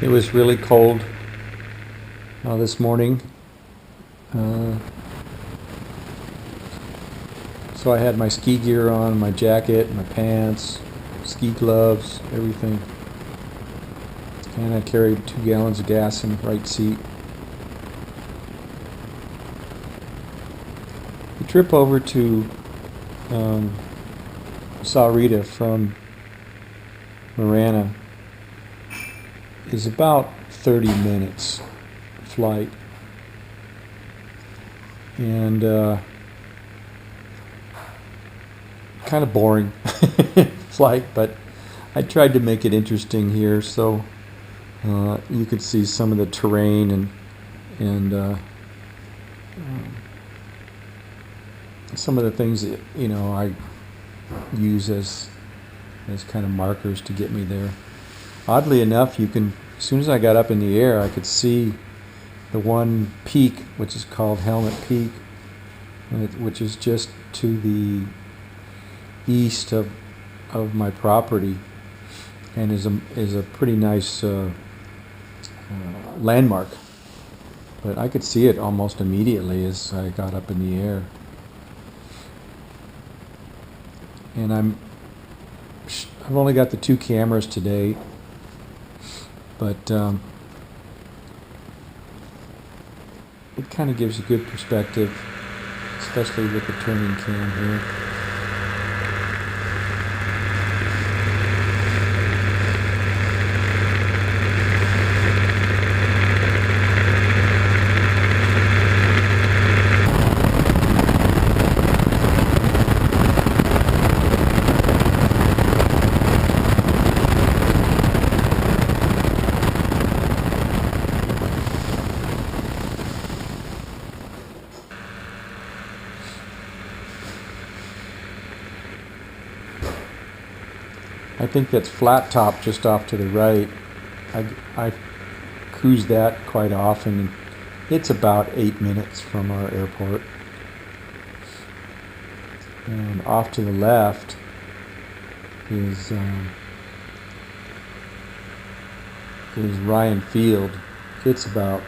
It was really cold this morning, so I had my ski gear on, my jacket, my pants, ski gloves, everything, and I carried 2 gallons of gas in the right seat. The trip over to Sahuarita from Marana is about 30 minutes flight, and kind of boring flight, but I tried to make it interesting here so you could see some of the terrain and some of the things that I use as kind of markers to get me there. Oddly enough, as soon as I got up in the air, I could see the one peak, which is called Helmet Peak, which is just to the east of my property, and is a pretty nice landmark. But I could see it almost immediately as I got up in the air. And I've only got the 2 cameras today, but it kind of gives a good perspective, especially with the turning cam here. I think that's Flat Top just off to the right. I cruise that quite often. It's about 8 minutes from our airport. And off to the left is Ryan Field. It's about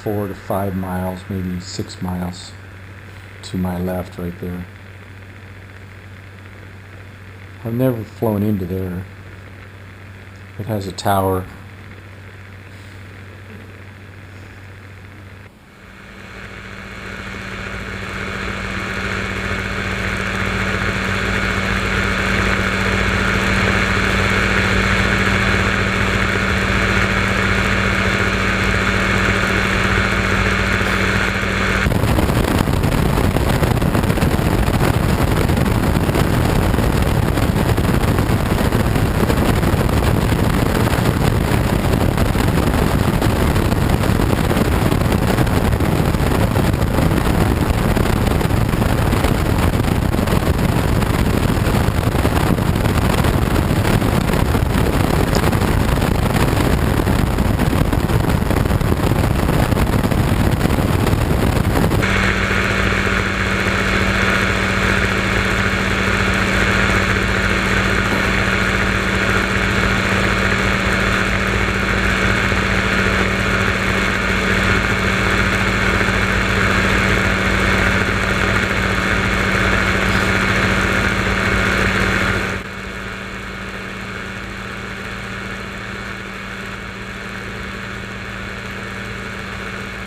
4 to 5 miles, maybe 6 miles to my left right there. I've never flown into there. It has a tower.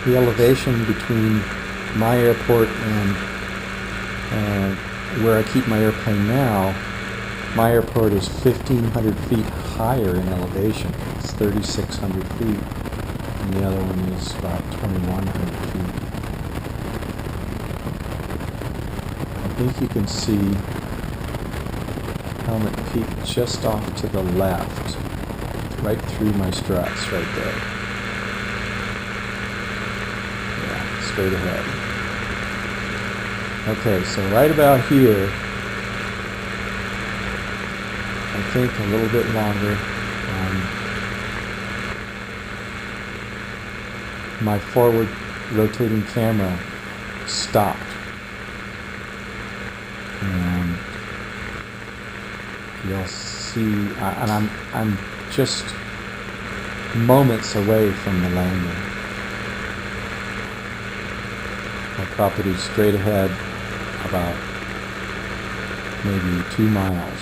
The elevation between my airport and where I keep my airplane now, my airport is 1,500 feet higher in elevation. It's 3,600 feet, and the other one is about 2,100 feet. I think you can see Helmet Peak just off to the left, right through my struts right there. Straight ahead. Okay, so right about here, I think a little bit longer, my forward rotating camera stopped, and you'll see, and I'm just moments away from the landing. My property's straight ahead, about maybe 2 miles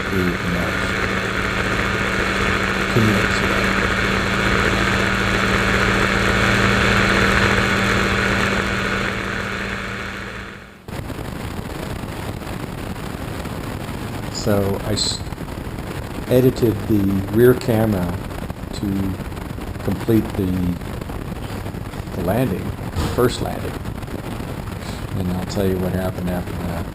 through the marsh. 2 minutes away. So I edited the rear camera to complete the landing, the first landing, and I'll tell you what happened after that.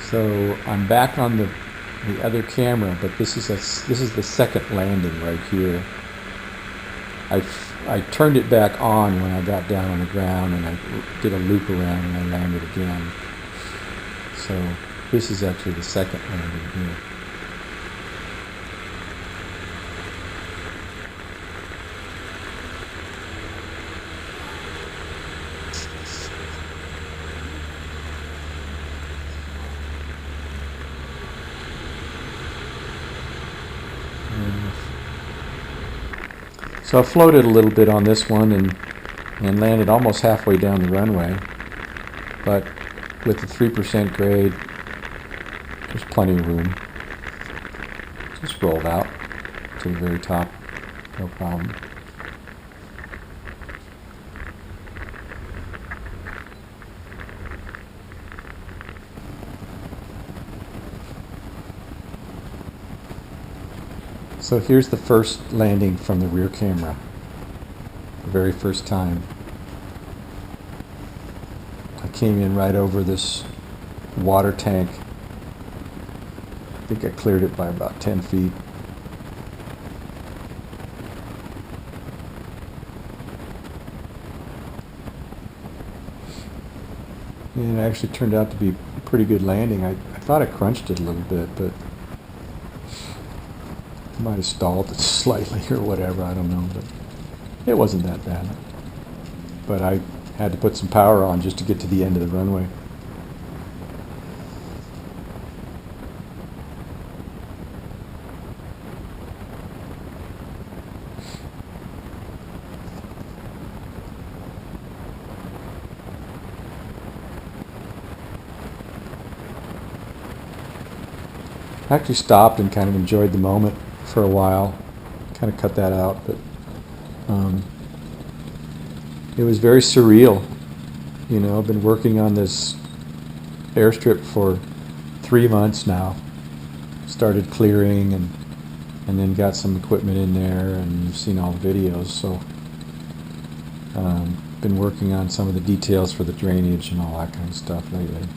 So I'm back on the other camera, but this is the second landing right here. I turned it back on when I got down on the ground, and I did a loop around and I landed again. So this is actually the second landing here. So I floated a little bit on this one and landed almost halfway down the runway, but with the 3% grade, there's plenty of room. Just rolled out to the very top, no problem. So here's the first landing from the rear camera, the very first time. I came in right over this water tank. I think I cleared it by about 10 feet. And it actually turned out to be a pretty good landing. I thought I crunched it a little bit, but might have stalled it slightly or whatever, I don't know, but it wasn't that bad. But I had to put some power on just to get to the end of the runway. I actually stopped and kind of enjoyed the moment for a while. Kind of cut that out, but it was very surreal. You know, I've been working on this airstrip for 3 months now. Started clearing and then got some equipment in there, and you've seen all the videos. So been working on some of the details for the drainage and all that kind of stuff lately.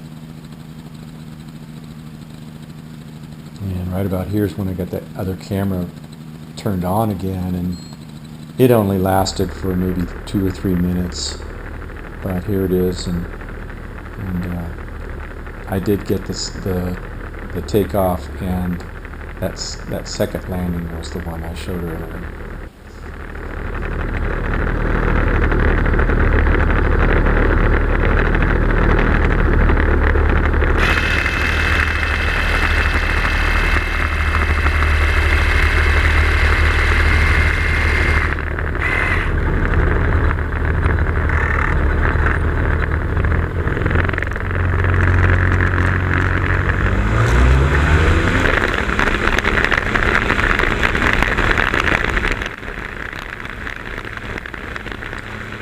And right about here is when I got that other camera turned on again, and it only lasted for maybe 2 or 3 minutes. But here it is, and I did get the takeoff, and that second landing was the one I showed earlier.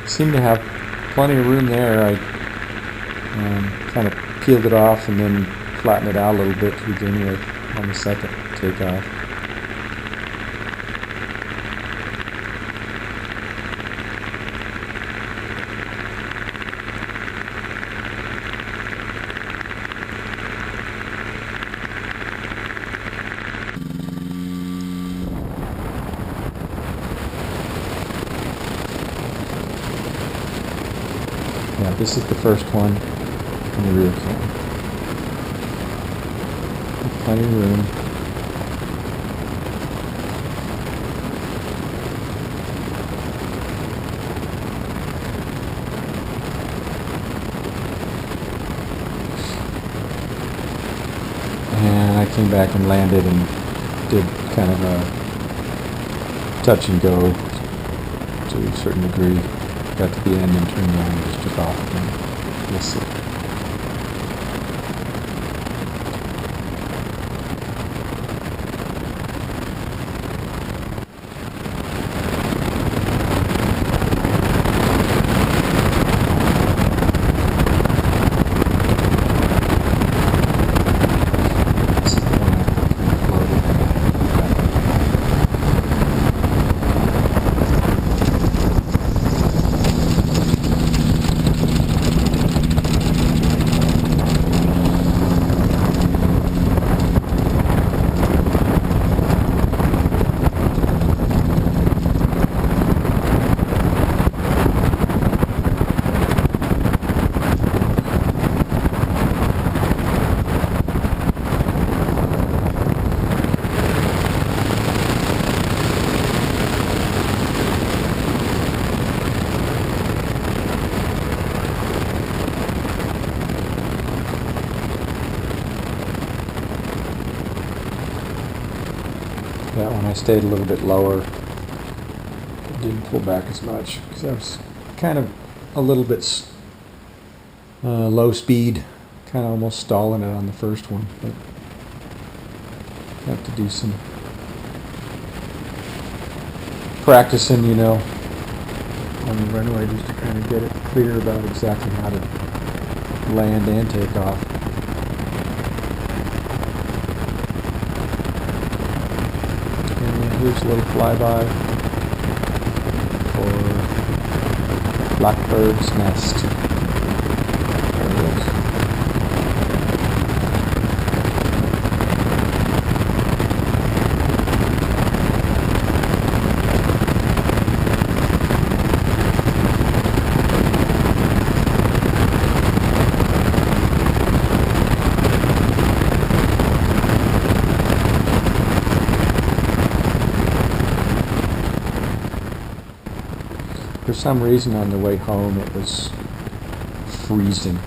Seemed to have plenty of room there. I kind of peeled it off and then flattened it out a little bit to begin with on the second takeoff. Yeah, This is the first one in the rear cam. Plenty of room. And I came back and landed and did kind of a touch and go to a certain degree. Got to the end and turned around and just took off again. We'll see. That one I stayed a little bit lower. Didn't pull back as much because I was kind of a little bit low speed, kind of almost stalling it on the first one. But have to do some practicing, you know, on the runway just to kind of get it clear about exactly how to land and take off. Here's a little flyby for Blackbird's Nest. There it is. For some reason on the way home it was freezing.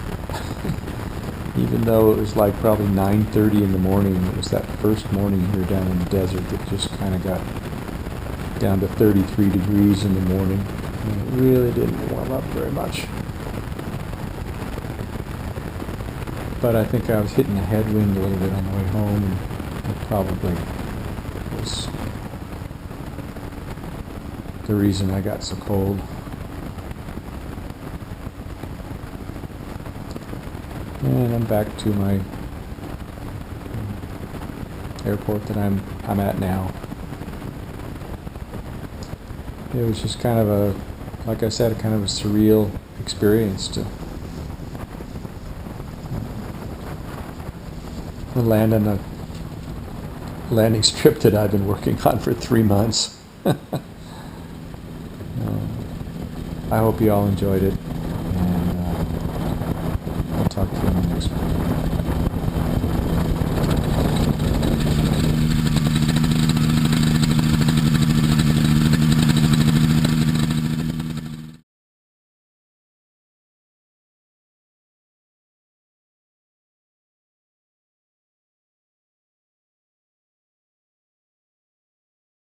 Even though it was like probably 9:30 in the morning, it was that first morning here down in the desert that just kind of got down to 33 degrees in the morning. And it really didn't warm up very much. But I think I was hitting a headwind a little bit on the way home, and it probably was the reason I got so cold. And I'm back to my airport that I'm at now. It was just kind of a, like I said, kind of a surreal experience to land on a landing strip that I've been working on for 3 months. I hope you all enjoyed it, and I'll talk to you in the next one.